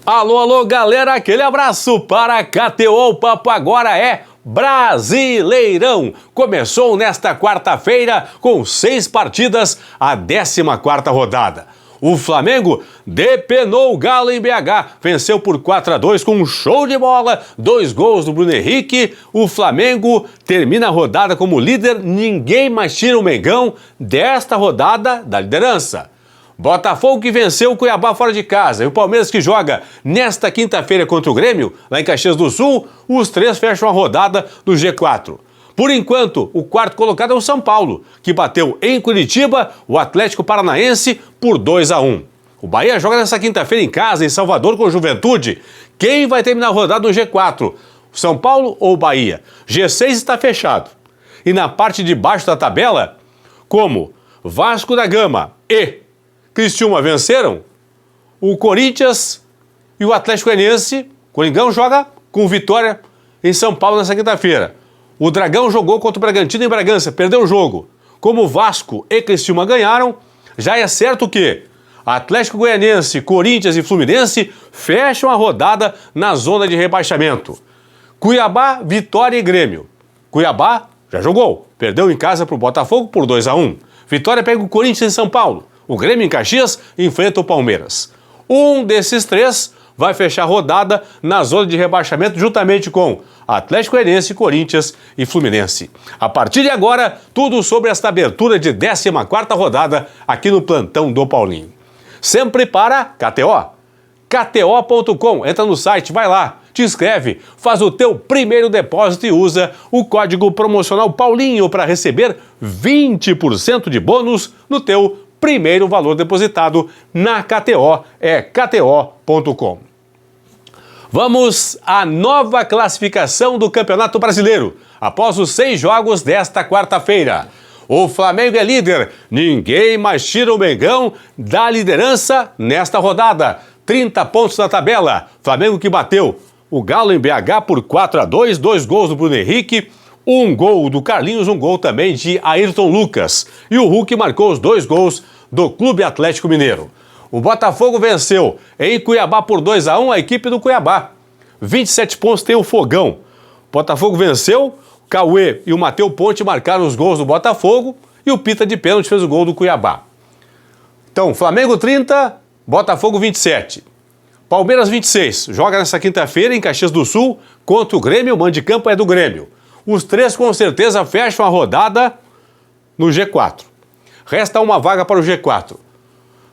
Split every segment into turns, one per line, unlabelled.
Alô, alô, galera, aquele abraço para a KTO. O papo agora é Brasileirão. Começou nesta quarta-feira com 6 partidas, a 14ª rodada. O Flamengo depenou o Galo em BH, venceu por 4-2 com um show de bola, 2 gols do Bruno Henrique. O Flamengo termina a rodada como líder, ninguém mais tira o Mengão desta rodada da liderança. Botafogo que venceu o Cuiabá fora de casa e o Palmeiras que joga nesta quinta-feira contra o Grêmio, lá em Caxias do Sul, os 3 fecham a rodada do G4. Por enquanto, o quarto colocado é o São Paulo, que bateu em Curitiba o Atlético Paranaense por 2-1. O Bahia joga nessa quinta-feira em casa, em Salvador, com o Juventude. Quem vai terminar a rodada no G4? O São Paulo ou o Bahia? G6 está fechado. E na parte de baixo da tabela, como Vasco da Gama e Criciúma venceram, o Corinthians e o Atlético Goianiense, Coringão joga com vitória em São Paulo nessa quinta-feira. O Dragão jogou contra o Bragantino em Bragança, perdeu o jogo. Como o Vasco e Criciúma ganharam, já é certo que Atlético Goianiense, Corinthians e Fluminense fecham a rodada na zona de rebaixamento. Cuiabá, Vitória e Grêmio. Cuiabá já jogou, perdeu em casa para o Botafogo por 2-1. Vitória pega o Corinthians em São Paulo. O Grêmio em Caxias enfrenta o Palmeiras. Um desses 3 vai fechar a rodada na zona de rebaixamento juntamente com Atlético Goianiense, Corinthians e Fluminense. A partir de agora, tudo sobre esta abertura de 14ª rodada aqui no Plantão do Paulinho. Sempre para KTO. KTO.com. Entra no site, vai lá, te inscreve, faz o teu primeiro depósito e usa o código promocional Paulinho para receber 20% de bônus no teu primeiro valor depositado na KTO, é KTO.com. Vamos à nova classificação do Campeonato Brasileiro, após os 6 jogos desta quarta-feira. O Flamengo é líder, ninguém mais tira o Mengão da liderança nesta rodada. 30 pontos na tabela, Flamengo que bateu o Galo em BH por 4-2, 2 gols do Bruno Henrique, 1 gol do Carlinhos, 1 gol também de Ayrton Lucas. E o Hulk marcou os 2 gols do Clube Atlético Mineiro. O Botafogo venceu em Cuiabá por 2-1 a equipe do Cuiabá. 27 pontos tem o Fogão. O Botafogo venceu, o Cauê e o Matheus Ponte marcaram os gols do Botafogo e o Pita de pênalti fez o gol do Cuiabá. Então, Flamengo 30, Botafogo 27. Palmeiras 26, joga nessa quinta-feira em Caxias do Sul contra o Grêmio, o mando de campo é do Grêmio. Os 3 com certeza fecham a rodada no G4. Resta uma vaga para o G4.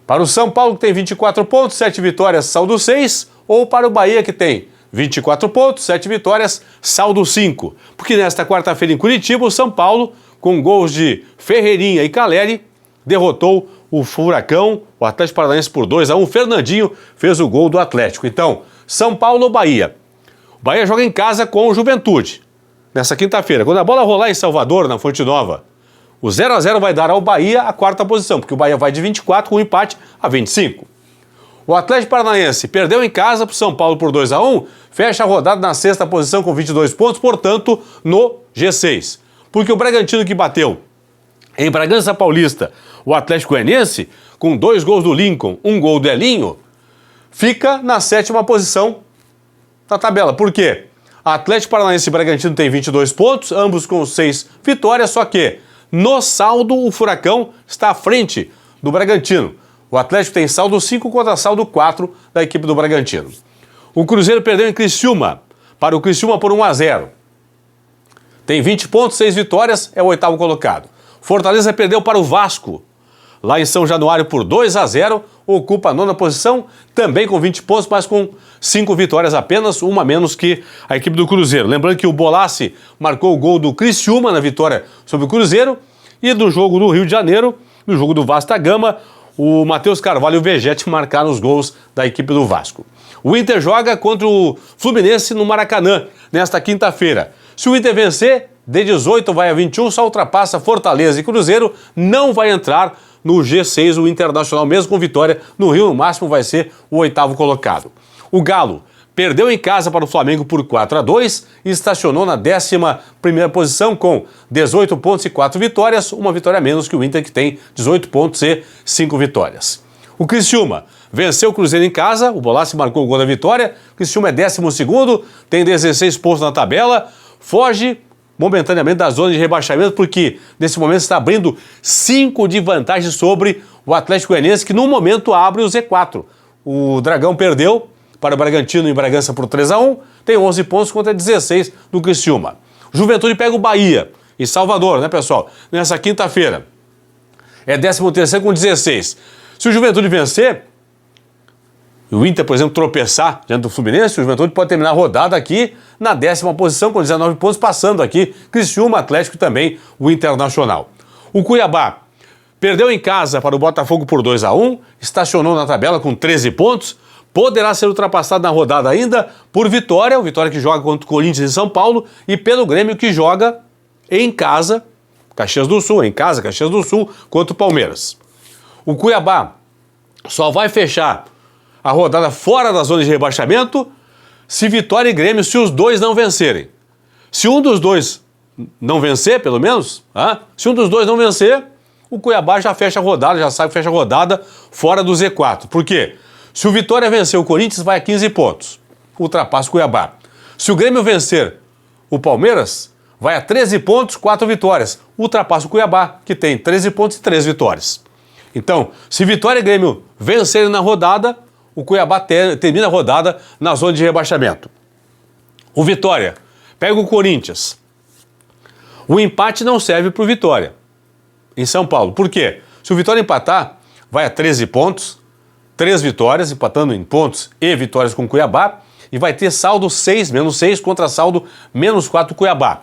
Para o São Paulo, que tem 24 pontos, 7 vitórias, saldo 6, ou para o Bahia, que tem 24 pontos, 7 vitórias, saldo 5. Porque nesta quarta-feira em Curitiba, o São Paulo, com gols de Ferreirinha e Caleri, derrotou o Furacão, o Atlético Paranaense por 2-1. Fernandinho fez o gol do Atlético. Então, São Paulo ou Bahia? O Bahia joga em casa com o Juventude. Nessa quinta-feira, quando a bola rolar em Salvador, na Fonte Nova, o 0-0 vai dar ao Bahia a 4ª posição, porque o Bahia vai de 24 com um empate a 25. O Atlético Paranaense perdeu em casa para o São Paulo por 2-1, fecha a rodada na 6ª posição com 22 pontos, portanto, no G6. Porque o Bragantino que bateu em Bragança Paulista o Atlético Goianiense, com 2 gols do Lincoln, 1 gol do Elinho, fica na 7ª posição da tabela. Por quê? Atlético Paranaense e Bragantino têm 22 pontos, ambos com 6 vitórias, só que no saldo, o Furacão está à frente do Bragantino. O Atlético tem saldo 5 contra saldo 4 da equipe do Bragantino. O Cruzeiro perdeu em Criciúma, para o Criciúma por 1-0. Tem 20 pontos, 6 vitórias, é o 8º colocado. Fortaleza perdeu para o Vasco, lá em São Januário por 2-0, ocupa a 9ª posição, também com 20 pontos, mas com 5 vitórias apenas, uma menos que a equipe do Cruzeiro. Lembrando que o Bolassi marcou o gol do Criciúma na vitória sobre o Cruzeiro, e no jogo do Rio de Janeiro, no jogo do Vasco da Gama, o Matheus Carvalho e o Vegete marcaram os gols da equipe do Vasco. O Inter joga contra o Fluminense no Maracanã, nesta quinta-feira. Se o Inter vencer, de 18 vai a 21, só ultrapassa Fortaleza e Cruzeiro, não vai entrar no G6 o Internacional, mesmo com vitória no Rio, no máximo vai ser o 8º colocado. O Galo perdeu em casa para o Flamengo por 4-2 e estacionou na 11ª posição com 18 pontos e 4 vitórias, uma vitória a menos que o Inter, que tem 18 pontos e 5 vitórias. O Criciúma venceu o Cruzeiro em casa, o Bolassi marcou o gol da vitória, o Criciúma é 12º, tem 16 pontos na tabela, foge momentaneamente da zona de rebaixamento, porque nesse momento está abrindo 5 de vantagem sobre o Atlético Goianiense, que no momento abre o Z4. O Dragão perdeu para o Bragantino em Bragança por 3-1, tem 11 pontos contra 16 do Criciúma. Juventude pega o Bahia, em Salvador, né, pessoal? Nessa quinta-feira. É 13º com 16. Se o Juventude vencer, o Inter, por exemplo, tropeçar diante do Fluminense, o Juventude pode terminar a rodada aqui na 10ª posição, com 19 pontos, passando aqui Criciúma, Atlético e também o Internacional. O Cuiabá perdeu em casa para o Botafogo por 2-1, estacionou na tabela com 13 pontos, poderá ser ultrapassado na rodada ainda por Vitória, o Vitória que joga contra o Corinthians em São Paulo, e pelo Grêmio que joga em casa, Caxias do Sul, em casa, Caxias do Sul, contra o Palmeiras. O Cuiabá só vai fechar a rodada fora da zona de rebaixamento se Vitória e Grêmio, se os dois não vencerem. Se um dos dois não vencer, pelo menos, se um dos dois não vencer, o Cuiabá já fecha a rodada, já sabe que fecha a rodada fora do Z4. Por quê? Se o Vitória vencer o Corinthians, vai a 15 pontos, ultrapassa o Cuiabá. Se o Grêmio vencer o Palmeiras, vai a 13 pontos, 4 vitórias, ultrapassa o Cuiabá, que tem 13 pontos e 3 vitórias. Então, se Vitória e Grêmio vencerem na rodada, o Cuiabá termina a rodada na zona de rebaixamento. O Vitória pega o Corinthians. O empate não serve para o Vitória em São Paulo. Por quê? Se o Vitória empatar, vai a 13 pontos, 3 vitórias, empatando em pontos e vitórias com o Cuiabá, e vai ter saldo 6, menos 6 contra saldo menos 4 do Cuiabá.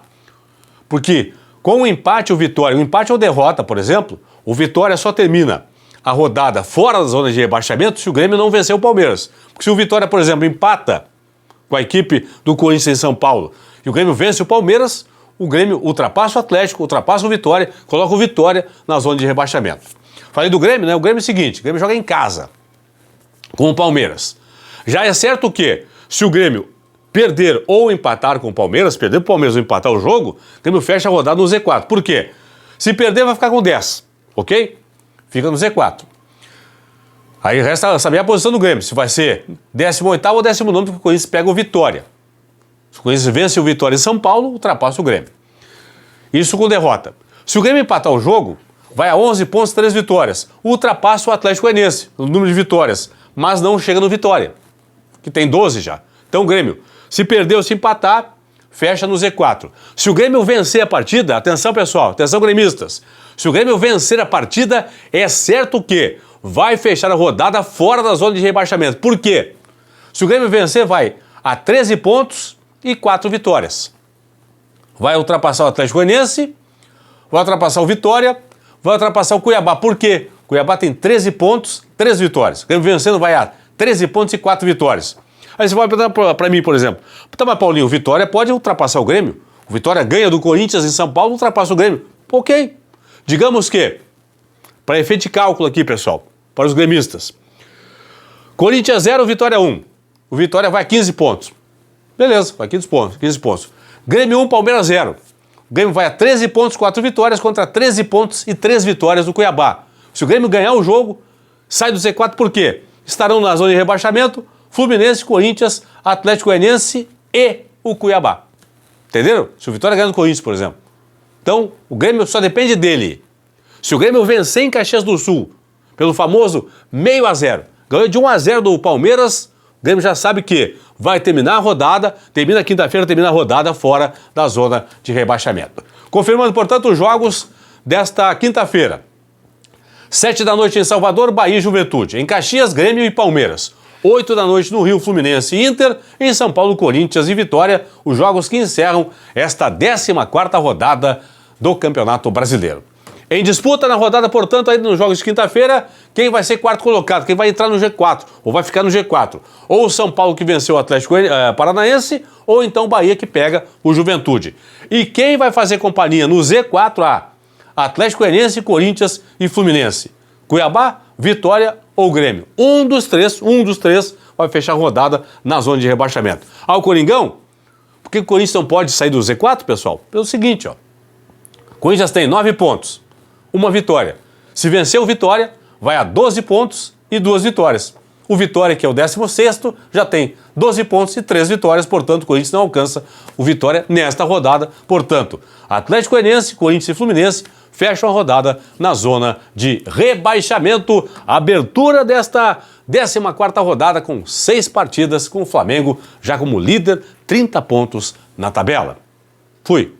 Porque com o empate o Vitória, o empate ou derrota, por exemplo, o Vitória só termina a rodada fora da zona de rebaixamento se o Grêmio não vencer o Palmeiras. Porque se o Vitória, por exemplo, empata com a equipe do Corinthians em São Paulo e o Grêmio vence o Palmeiras, o Grêmio ultrapassa o Atlético, ultrapassa o Vitória, coloca o Vitória na zona de rebaixamento. Falei do Grêmio, né? O Grêmio é o seguinte, o Grêmio joga em casa com o Palmeiras. Já é certo que se o Grêmio perder ou empatar com o Palmeiras, perder o Palmeiras ou empatar o jogo, o Grêmio fecha a rodada no Z4. Por quê? Se perder vai ficar com 10, ok? Fica no Z4. Aí resta saber a posição do Grêmio, se vai ser 18º ou 19º, porque o Corinthians pega o Vitória. Se o Corinthians vence o Vitória em São Paulo, ultrapassa o Grêmio. Isso com derrota. Se o Grêmio empatar o jogo, vai a 11 pontos, 3 vitórias. Ultrapassa o Atlético Goianiense, no número de vitórias, mas não chega no Vitória, que tem 12 já. Então o Grêmio, se perder ou se empatar, fecha no Z4. Se o Grêmio vencer a partida, atenção pessoal, atenção gremistas, se o Grêmio vencer a partida, é certo que vai fechar a rodada fora da zona de rebaixamento. Por quê? Se o Grêmio vencer, vai a 13 pontos e 4 vitórias. Vai ultrapassar o Atlético Goianiense, vai ultrapassar o Vitória, vai ultrapassar o Cuiabá. Por quê? O Cuiabá tem 13 pontos, 3 vitórias. O Grêmio vencendo vai a 13 pontos e 4 vitórias. Aí você vai perguntar para mim, por exemplo, tá, mas Paulinho, o Vitória pode ultrapassar o Grêmio? O Vitória ganha do Corinthians em São Paulo, ultrapassa o Grêmio. Ok. Digamos que, para efeito de cálculo aqui, pessoal, para os gremistas, Corinthians 0, Vitória 1. O Vitória vai a 15 pontos. Beleza, vai a 15 pontos. Grêmio 1, Palmeiras 0. O Grêmio vai a 13 pontos, 4 vitórias contra 13 pontos e 3 vitórias do Cuiabá. Se o Grêmio ganhar o jogo, sai do Z4 por quê? Estarão na zona de rebaixamento Fluminense, Corinthians, Atlético Goianiense e o Cuiabá. Entenderam? Se o Vitória ganhar do Corinthians, por exemplo. Então, o Grêmio só depende dele. Se o Grêmio vencer em Caxias do Sul, pelo famoso 0,5-0, ganhou de 1-0 do Palmeiras, o Grêmio já sabe que vai terminar a rodada, termina quinta-feira, termina a rodada fora da zona de rebaixamento. Confirmando, portanto, os jogos desta quinta-feira. 7 da noite em Salvador, Bahia e Juventude. Em Caxias, Grêmio e Palmeiras. 8 da noite no Rio, Fluminense e Inter. Em São Paulo, Corinthians e Vitória. Os jogos que encerram esta 14ª rodada do Campeonato Brasileiro. Em disputa na rodada, portanto, ainda nos jogos de quinta-feira, quem vai ser quarto colocado, quem vai entrar no G4, ou vai ficar no G4. Ou o São Paulo que venceu o Atlético Paranaense, ou então o Bahia que pega o Juventude. E quem vai fazer companhia no Z4A? Atlético Goianiense, Corinthians e Fluminense. Cuiabá, Vitória ou Grêmio. Um dos três vai fechar a rodada na zona de rebaixamento. O Coringão, por que o Corinthians não pode sair do Z4, pessoal? Pelo seguinte, ó. O Corinthians tem 9 pontos, uma vitória. Se vencer o Vitória, vai a 12 pontos e 2 vitórias. O Vitória, que é o 16º, já tem 12 pontos e 3 vitórias, portanto, o Corinthians não alcança o Vitória nesta rodada. Portanto, Atlético Goianiense, Corinthians e Fluminense fecham a rodada na zona de rebaixamento. Abertura desta 14ª rodada com 6 partidas, com o Flamengo já como líder, 30 pontos na tabela. Fui.